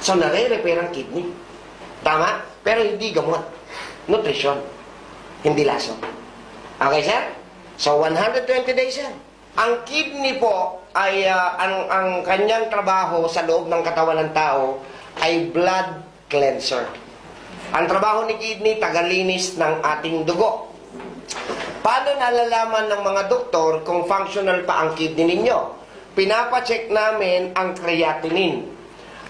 So, nare-repair ang kidney. Tama? Pero hindi gamot. Nutrition. Hindi lason. Okay, sir? So, 120 days yan. Ang kidney po ay, ang kanyang trabaho sa loob ng katawan ng tao ay blood cleanser. Ang trabaho ni kidney, tagalinis ng ating dugo. Paano nalalaman ng mga doktor kung functional pa ang kidney ninyo? Pinapacheck namin ang creatinine.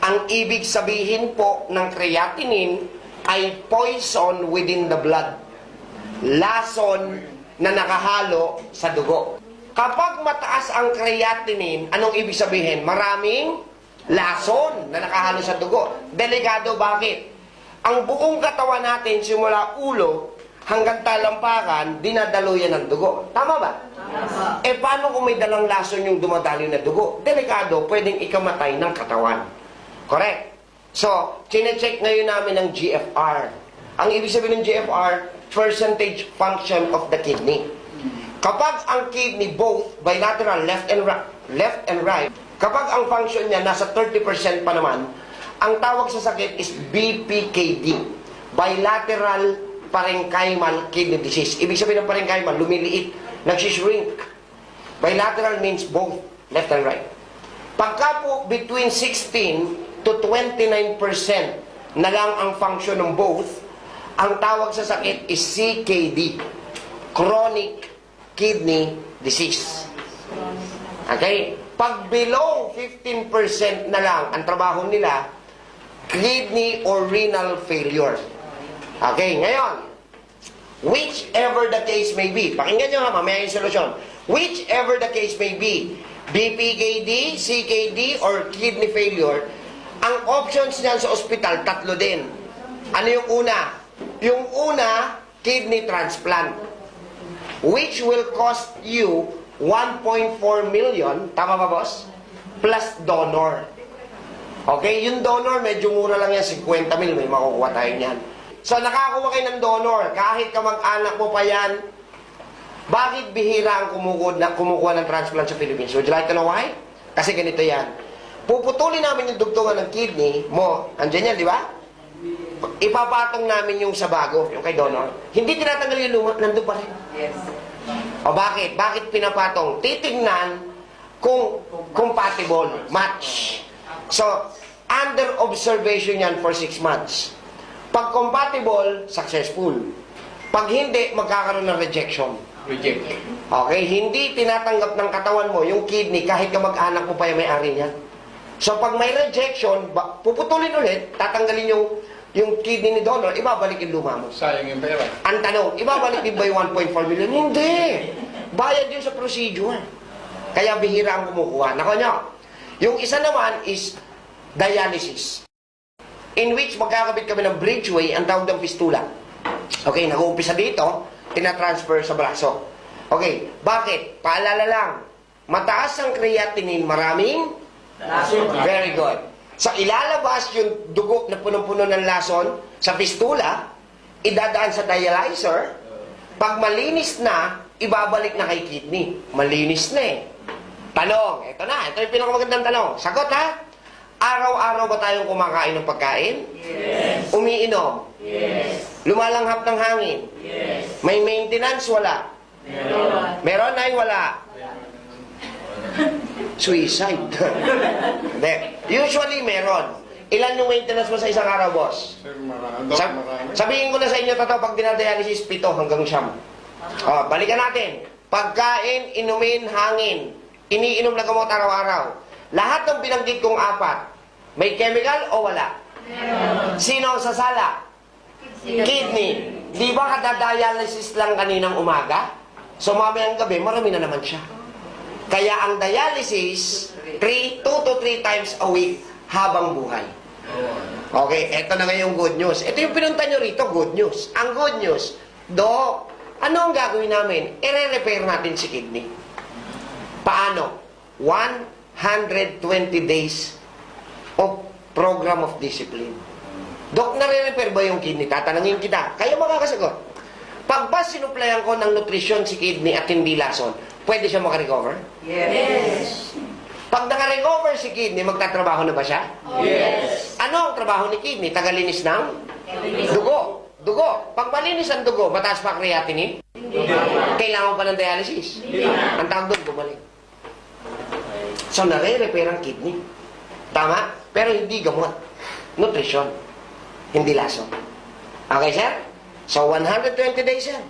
Ang ibig sabihin po ng creatinine ay poison within the blood. Lason na nakahalo sa dugo. Kapag mataas ang creatinine, anong ibig sabihin? Maraming lason na nakahalo sa dugo. Delikado, bakit? Ang buong katawan natin, simula ulo hanggang talampakan, dinadaluyan ng dugo. Tama ba? Tama. Paano kung may dalang lason yung dumadaloy na dugo? Delikado, pwedeng ikamatay ng katawan. Correct? So, chinecheck ngayon namin ang GFR. Ang ibig sabihin ng GFR, percentage function of the kidney. Kapag ang kidney, both bilateral, left and right, kapag ang function niya nasa 30% pa naman, ang tawag sa sakit is BPKD, bilateral parenchymal kidney disease. Ibig sabihin ng parenchymal, lumiliit, nagsishrink. Bilateral means both left and right. Pagka po between 16 to 29% na lang ang function ng both, ang tawag sa sakit is CKD, chronic kidney disease. Okay? Pag below 15% na lang ang trabaho nila, kidney or renal failure. Okay, ngayon, whichever the case may be, pakinggan nyo nga, mamaya yung solusyon. Whichever the case may be, BPKD, CKD, or kidney failure, ang options niyan sa ospital, tatlo din. Ano yung una? Yung una, kidney transplant, which will cost you 1.4 million, tama ba, boss? Plus donor. Okay, yung donor, medyo mura lang yan, 50 mil, may makukuha tayo niyan. So, nakakuha kayo ng donor, kahit kamag-anak mo pa yan, bakit bihira ang kumukuha ng transplant sa Philippines? Would you like to know why? Kasi ganito yan. Puputulin namin yung dugtungan ng kidney mo, andyan yan, di ba? Ipapatong namin yung sa bago, yung kay donor. Hindi tinatanggal yung luma, nandun pa rin. Yes. O bakit? Bakit pinapatong? Titignan kung compatible, match. So, under observation yan for 6 months. Pag compatible, successful. Pag hindi, magkakaroon ng rejection. Rejected. Okay? Hindi tinatanggap ng katawan mo yung kidney kahit kamag-anak mo pa yung may-ari niya. So, pag may rejection, puputulin ulit, tatanggalin yung kidney ni donor, ibabalik yung luma mo. Sayang yung pera. Ang tanong, ibabalik din ba yung 1.4 million? Hindi. Bayad yun sa procedure. Kaya bihira ang kumukuha. Nako nyo, yung isa naman is dialysis, in which magkakabit kami ng bridgeway, ang tawag ng fistula. Okay, nag-uumpisa dito, tinatransfer sa braso. Okay, bakit? Paalala lang, mataas ang creatinine, maraming lason. Very good. So, ilalabas yung dugo na punong-puno ng lason sa fistula, idadaan sa dialyzer, pag malinis na, ibabalik na kay kidney. Malinis na eh. Tanong, ito na, ito yung pinakamagandang tanong. Sagot ha? Araw-araw ba tayong kumakain ng pagkain? Yes. Umiinom? Yes. Lumalanghap ng hangin? Yes. May maintenance? Wala. Meron. Meron ay wala. Suicide. Hindi. Usually meron. Ilan yung maintenance mo sa isang araw, boss? Sir, marami. Sabihin ko na sa inyo, totoo, pag dinadialysis, 7 hanggang 9. Balikan natin. Pagkain, inumin, hangin. Iniinom na gamot araw-araw. Lahat ng binanggit kong 4, may chemical o wala? Meron. Sino ang sasala? Kidney. Di ba kada-dialysis lang kaninang umaga? So mamayang gabi, marami na naman siya. Kaya ang dialysis, 2 to 3 times a week habang buhay. Okay, eto na nga yung good news. Ito yung pinunta nyo rito, good news. Ang good news, Dok, ano ang gagawin namin? I-repair natin si kidney. Paano? 120 days of program of discipline. Dok, nare-repair ba yung kidney? Tatanungin kita. Kayo makakasagot. Pag ba sinuplayan ko ng nutrition si kidney at hindi lason, pwede siya makarecover? Yes. Pag nakarecover si kidney, magtatrabaho na ba siya? Yes. Ano ang trabaho ni kidney? Tagalinis ng dugo. Dugo. Pag malinis ang dugo, mataas pa ang creatinine? Kailangan pa ng dialysis. Ang tawag doon, bumalik. So, nare-repair ang kidney. Tama? Pero hindi gamot. Nutrition. Hindi lason. Okay, sir? So, 120 days, sir.